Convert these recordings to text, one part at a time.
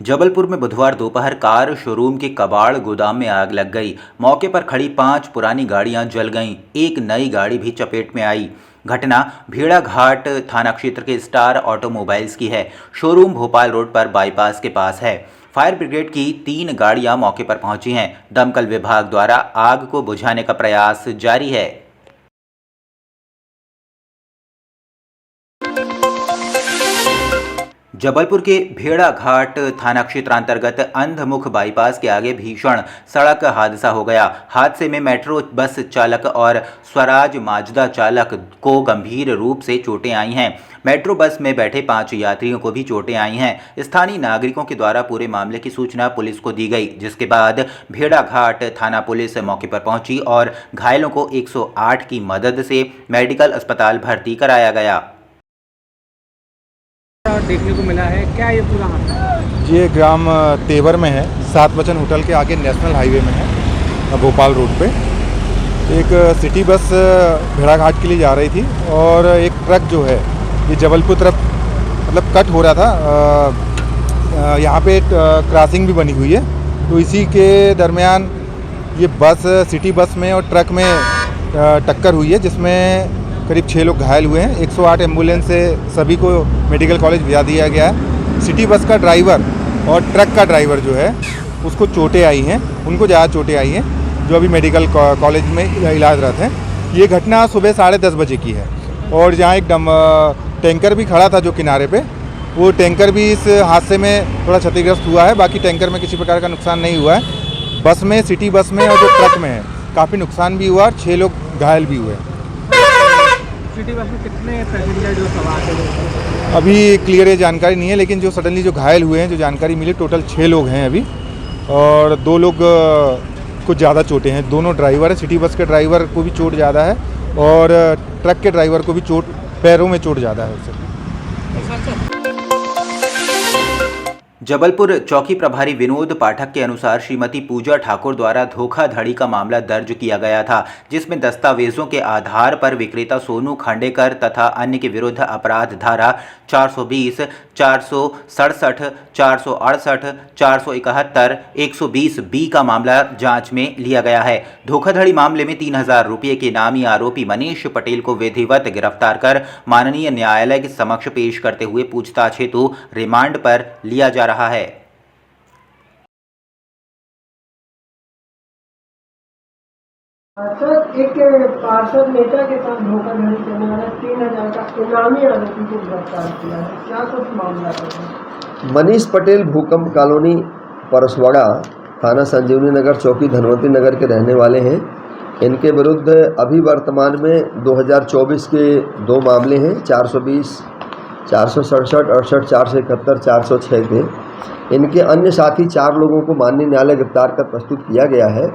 जबलपुर में बुधवार दोपहर कार शोरूम के कबाड़ गोदाम में आग लग गई। मौके पर खड़ी 5 पुरानी गाड़ियां जल गईं। एक नई गाड़ी भी चपेट में आई। घटना भेड़ाघाट थाना क्षेत्र के स्टार ऑटोमोबाइल्स की है। शोरूम भोपाल रोड पर बाईपास के पास है। फायर ब्रिगेड की 3 गाड़ियां मौके पर पहुंची हैं। दमकल विभाग द्वारा आग को बुझाने का प्रयास जारी है। जबलपुर के भेड़ाघाट थाना क्षेत्र अंतर्गत अंधमुख बाईपास के आगे भीषण सड़क हादसा हो गया। हादसे में मेट्रो बस चालक और स्वराज माजदा चालक को गंभीर रूप से चोटें आई हैं। मेट्रो बस में बैठे 5 यात्रियों को भी चोटें आई हैं। स्थानीय नागरिकों के द्वारा पूरे मामले की सूचना पुलिस को दी गई, जिसके बाद भेड़ाघाट थाना पुलिस मौके पर पहुंची और घायलों को 108 की मदद से मेडिकल अस्पताल भर्ती कराया गया। देखने को मिला है, क्या ये पूरा हादसा? ये ग्राम तेवर में है, 7 वचन होटल के आगे नेशनल हाईवे में है, भोपाल रोड पे। एक सिटी बस भेड़ाघाट के लिए जा रही थी और एक ट्रक जो है ये जबलपुर तरफ मतलब कट हो रहा था। यहाँ पे क्रॉसिंग भी बनी हुई है, तो इसी के दरमियान ये बस सिटी बस में और ट्रक में टक्कर हुई है, जिसमें करीब 6 लोग घायल हुए हैं। 108 एम्बुलेंस से सभी को मेडिकल कॉलेज भेजा दिया गया है। सिटी बस का ड्राइवर और ट्रक का ड्राइवर जो है उसको चोटें आई हैं, उनको ज़्यादा चोटें आई हैं, जो अभी मेडिकल कॉलेज में इलाजरत हैं। ये घटना सुबह 10:30 बजे की है और जहाँ एक टैंकर भी खड़ा था जो किनारे पे, वो टैंकर भी इस हादसे में थोड़ा क्षतिग्रस्त हुआ है। बाकी टैंकर में किसी प्रकार का नुकसान नहीं हुआ है। बस में, सिटी बस में और जो ट्रक में है काफ़ी नुकसान भी हुआ और 6 लोग घायल भी हुए। सिटी बस में कितने पैसेंजर जो सवार थे? अभी क्लियर ये जानकारी नहीं है, लेकिन जो सडनली जो घायल हुए हैं, जो जानकारी मिली, टोटल 6 लोग हैं अभी और 2 लोग कुछ ज़्यादा चोटें हैं। दोनों ड्राइवर है, सिटी बस के ड्राइवर को भी चोट ज़्यादा है और ट्रक के ड्राइवर को भी चोट, पैरों में चोट ज़्यादा है उससे। जबलपुर चौकी प्रभारी विनोद पाठक के अनुसार श्रीमती पूजा ठाकुर द्वारा धोखाधड़ी का मामला दर्ज किया गया था, जिसमें दस्तावेजों के आधार पर विक्रेता सोनू खांडेकर तथा अन्य के विरुद्ध अपराध धारा 420, 467, 468, 471, 120B का मामला जांच में लिया गया है। धोखाधड़ी मामले में 3000 रुपये के नामी आरोपी मनीष पटेल को विधिवत गिरफ्तार कर माननीय न्यायालय के समक्ष पेश करते हुए पूछताछ हेतु रिमांड पर लिया जा रहा है। सर, एक पार्षद नेता के साथ धोखाधड़ी करने वाला 3000 का इनामी आरोपी को गिरफ्तार किया है। क्या कुछ मामला है? मनीष पटेल भूकंप कॉलोनी परसवाड़ा, थाना संजीवनी नगर, चौकी धनवंतरी नगर के रहने वाले हैं। इनके विरुद्ध अभी वर्तमान में 2024 के 2 मामले हैं, 420, 467, 68, 471, 406 के। इनके अन्य साथी 4 लोगों को माननीय न्यायालय गिरफ्तार कर प्रस्तुत किया गया है।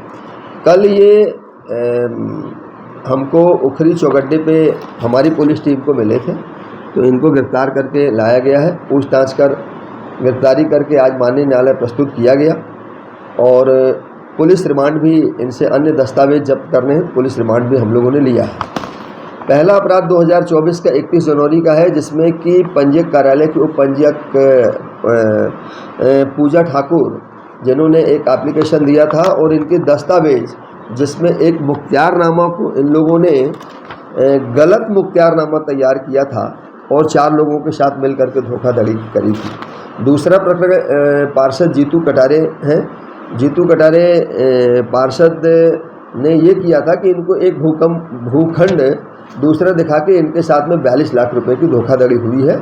कल ये हमको उखरी चौगड्डे पे हमारी पुलिस टीम को मिले थे, तो इनको गिरफ्तार करके लाया गया है। पूछताछ कर गिरफ्तारी करके आज माननीय न्यायालय प्रस्तुत किया गया और पुलिस रिमांड भी, इनसे अन्य दस्तावेज जब्त करने हैं, पुलिस रिमांड भी हम लोगों ने लिया है। पहला अपराध 2024 का 31 जनवरी का है, जिसमें कि पंजीयक कार्यालय के उप पंजीयक पूजा ठाकुर, जिन्होंने एक एप्लीकेशन दिया था और इनके दस्तावेज, जिसमें एक मुख्तियारनामा को इन लोगों ने गलत मुख्तियारनामा तैयार किया था और 4 लोगों के साथ मिलकर के धोखाधड़ी करी थी। दूसरा प्रकरण पार्षद जीतू कटारे हैं। जीतू कटारे पार्षद ने ये किया था कि इनको एक भूखंड दूसरा दिखा के इनके साथ में 42 लाख रुपए की धोखाधड़ी हुई है।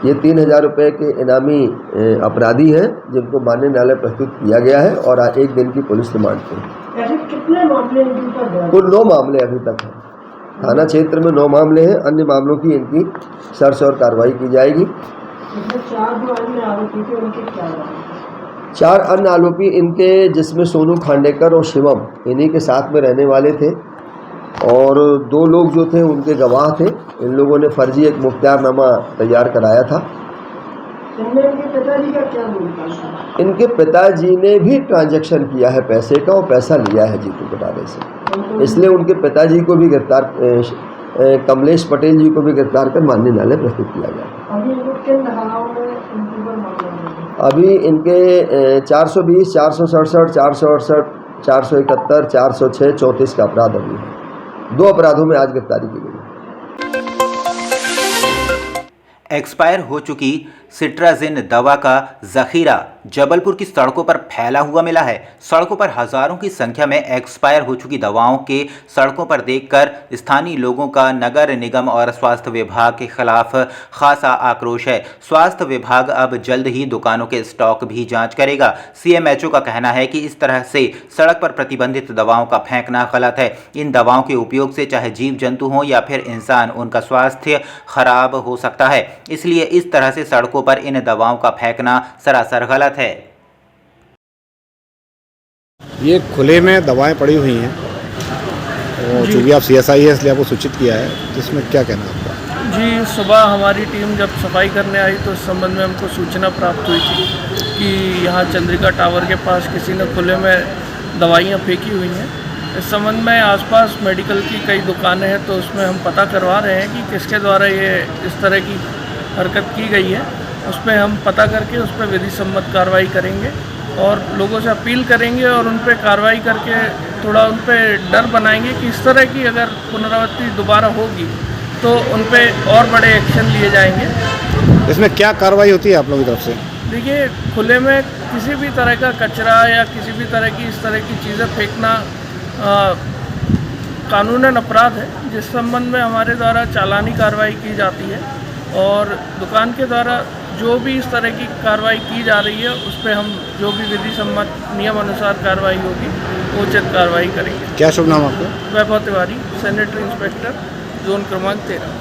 ये 3000 रुपये के इनामी अपराधी हैं, जिनको माननीय न्यायालय प्रस्तुत किया गया है और आज 1 दिन की पुलिस रिमांड पे। ऐसे कितने मामले कुल 9 मामले अभी तक हैं। थाना क्षेत्र में 9 मामले हैं। अन्य मामलों की इनकी सर्च और कार्रवाई की जाएगी। 4 अन्य आरोपी थे, उनके क्या? 4 अन्य आरोपी इनके, जिसमें सोनू खांडेकर और शिवम इन्हीं के साथ में रहने वाले थे और 2 लोग जो थे उनके गवाह थे। इन लोगों ने फर्जी एक मुख्तियारनामा तैयार कराया था। इनके पिताजी का क्या भूमिका था? इनके पिताजी ने भी ट्रांजैक्शन किया है पैसे का और पैसा लिया है जीतू कटारे से, इसलिए उनके पिताजी को भी गिरफ्तार, कमलेश पटेल जी को भी गिरफ्तार कर माननीय न्यायालय प्रस्तुत किया गया। अभी किन धाराओं में अभी इनके 420, 467, 468, 471, 406, 34 का अपराध अभी है। 2 अपराधों में आज गिरफ्तारी की गई। एक्सपायर हो चुकी सिट्राजिन दवा का जखीरा जबलपुर की सड़कों पर फैला हुआ मिला है। सड़कों पर हजारों की संख्या में एक्सपायर हो चुकी दवाओं के सड़कों पर देखकर स्थानीय लोगों का नगर निगम और स्वास्थ्य विभाग के खिलाफ खासा आक्रोश है। स्वास्थ्य विभाग अब जल्द ही दुकानों के स्टॉक भी जांच करेगा। सीएमएचओ का कहना है कि इस तरह से सड़क पर प्रतिबंधित दवाओं का फेंकना गलत है। इन दवाओं के उपयोग से चाहे जीव जंतु हों या फिर इंसान, उनका स्वास्थ्य खराब हो सकता है। इसलिए इस तरह से सड़कों पर इन दवाओं का फेंकना सरासर गलत है। ये खुले में दवाएं पड़ी हुई हैं और चूँकि आप CSI है इसलिए आपको सूचित किया है, जिसमें क्या कहना है आपका? जी, सुबह हमारी टीम जब सफाई करने आई तो इस संबंध में हमको सूचना प्राप्त हुई थी कि यहाँ चंद्रिका टावर के पास किसी ने खुले में दवाइयाँ फेंकी हुई हैं। इस संबंध में आसपास मेडिकल की कई दुकानें हैं तो उसमें हम पता करवा रहे हैं कि किसके द्वारा ये इस तरह की हरकत की गई है। उस पर हम पता करके उस पर विधि सम्मत कार्रवाई करेंगे और लोगों से अपील करेंगे और उन पर कार्रवाई करके थोड़ा उन पर डर बनाएंगे कि इस तरह की अगर पुनरावृत्ति दोबारा होगी तो उन पर और बड़े एक्शन लिए जाएंगे। इसमें क्या कार्रवाई होती है आप लोगों की तरफ से? देखिए, खुले में किसी भी तरह का कचरा या किसी भी तरह की इस तरह की चीज़ें फेंकना कानूनन अपराध है, जिस संबंध में हमारे द्वारा चालानी कार्रवाई की जाती है और दुकान के द्वारा जो भी इस तरह की कार्रवाई की जा रही है उस पर हम जो भी विधि सम्मत नियम अनुसार कार्रवाई होगी वो उचित कार्रवाई करेंगे। क्या शुभ नाम आपका? वैभव तिवारी, सैनिटरी इंस्पेक्टर, जोन क्रमांक 13।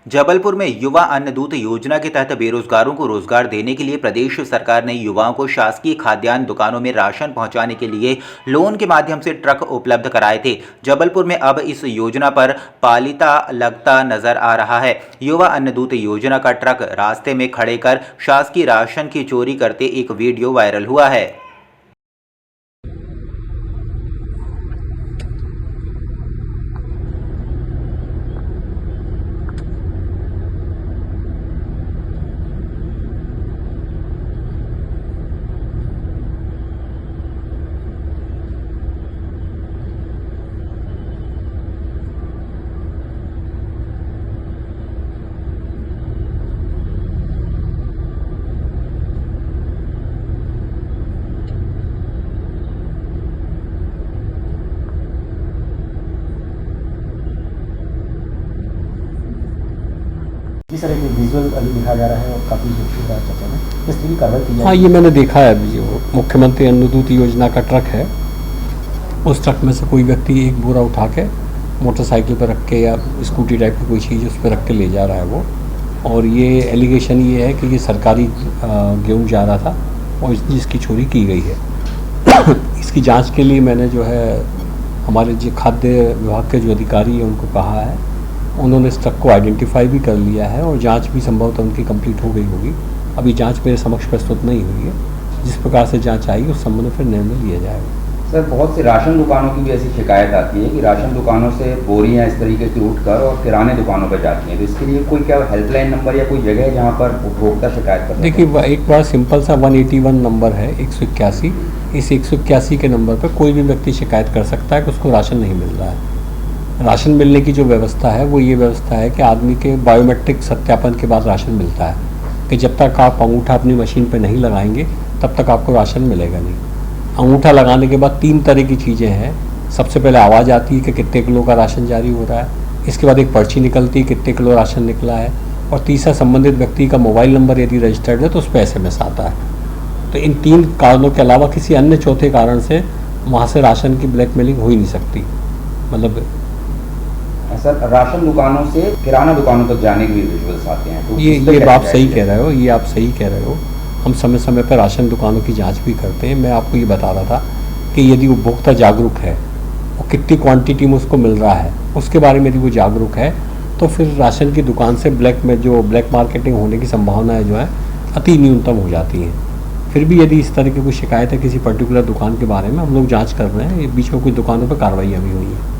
जबलपुर में युवा अन्न दूत योजना के तहत बेरोजगारों को रोजगार देने के लिए प्रदेश सरकार ने युवाओं को शासकीय खाद्यान्न दुकानों में राशन पहुंचाने के लिए लोन के माध्यम से ट्रक उपलब्ध कराए थे। जबलपुर में अब इस योजना पर पालिता लगता नजर आ रहा है। युवा अन्न दूत योजना का ट्रक रास्ते में खड़े कर शासकीय राशन की चोरी करते एक वीडियो वायरल हुआ है। जिस तरह की विजुअल अभी दिखाया जा रहा है और काफ़ी चर्चा में इस तरह की कार्रवाई की जाए। हाँ, ये मैंने देखा है। जो मुख्यमंत्री अन्न दूत योजना का ट्रक है, उस ट्रक में से कोई व्यक्ति एक बोरा उठा के मोटरसाइकिल पर रख के या स्कूटी टाइप की कोई चीज़ उस पर रख के ले जा रहा है वो। और ये एलिगेशन ये है कि ये सरकारी गेहूँ जा रहा था और जिसकी चोरी की गई है। इसकी जांच के लिए मैंने जो है हमारे जो खाद्य विभाग के जो अधिकारी हैं उनको कहा है। उन्होंने इस ट्रक को आइडेंटिफाई भी कर लिया है और जांच भी संभवतः उनकी कंप्लीट हो गई होगी। अभी जांच मेरे समक्ष प्रस्तुत नहीं हुई है। जिस प्रकार से जांच आएगी उस संबंध में फिर निर्णय लिया जाएगा। सर, बहुत से राशन दुकानों की भी ऐसी शिकायत आती है कि राशन दुकानों से बोरियां इस तरीके से उठकर और किराने दुकानों पर जाती हैं, तो इसके लिए कोई क्या हेल्पलाइन नंबर या कोई जगह है जहां पर उपभोक्ता शिकायत कर? देखिए, एक बड़ा सिंपल सा 181 नंबर है, 181। इस 181 के नंबर पर कोई भी व्यक्ति शिकायत कर सकता है कि उसको राशन नहीं मिल रहा है। राशन मिलने की जो व्यवस्था है वो ये व्यवस्था है कि आदमी के बायोमेट्रिक सत्यापन के बाद राशन मिलता है, कि जब तक आप अंगूठा अपनी मशीन पर नहीं लगाएंगे तब तक आपको राशन मिलेगा नहीं। अंगूठा लगाने के बाद 3 तरह की चीज़ें हैं। सबसे पहले आवाज़ आती है कि कितने किलो का राशन जारी हो रहा है। इसके बाद एक पर्ची निकलती है कितने किलो राशन निकला है। और तीसरा, संबंधित व्यक्ति का मोबाइल नंबर यदि रजिस्टर्ड है तो उस पर SMS आता है। तो इन 3 कारणों के अलावा किसी अन्य चौथे कारण से वहाँ से राशन की ब्लैकमेलिंग हो ही नहीं सकती। मतलब सर, राशन दुकानों से किराना दुकानों तक जाने के भी विजुअल्स आते हैं, तो ये बात सही कह रहे हो, ये आप सही कह रहे हो। हम समय समय पर राशन दुकानों की जांच भी करते हैं। मैं आपको ये बता रहा था कि यदि उपभोक्ता जागरूक है और कितनी क्वांटिटी में उसको मिल रहा है उसके बारे में यदि वो जागरूक है तो फिर राशन की दुकान से ब्लैक मार्केटिंग होने की संभावनाएं जो है अति न्यूनतम हो जाती हैं। फिर भी यदि इस तरह की कोई शिकायत है किसी पर्टिकुलर दुकान के बारे में, हम लोग जाँच कर रहे हैं। बीच में कुछ दुकानों पर कार्रवाई भी हुई है।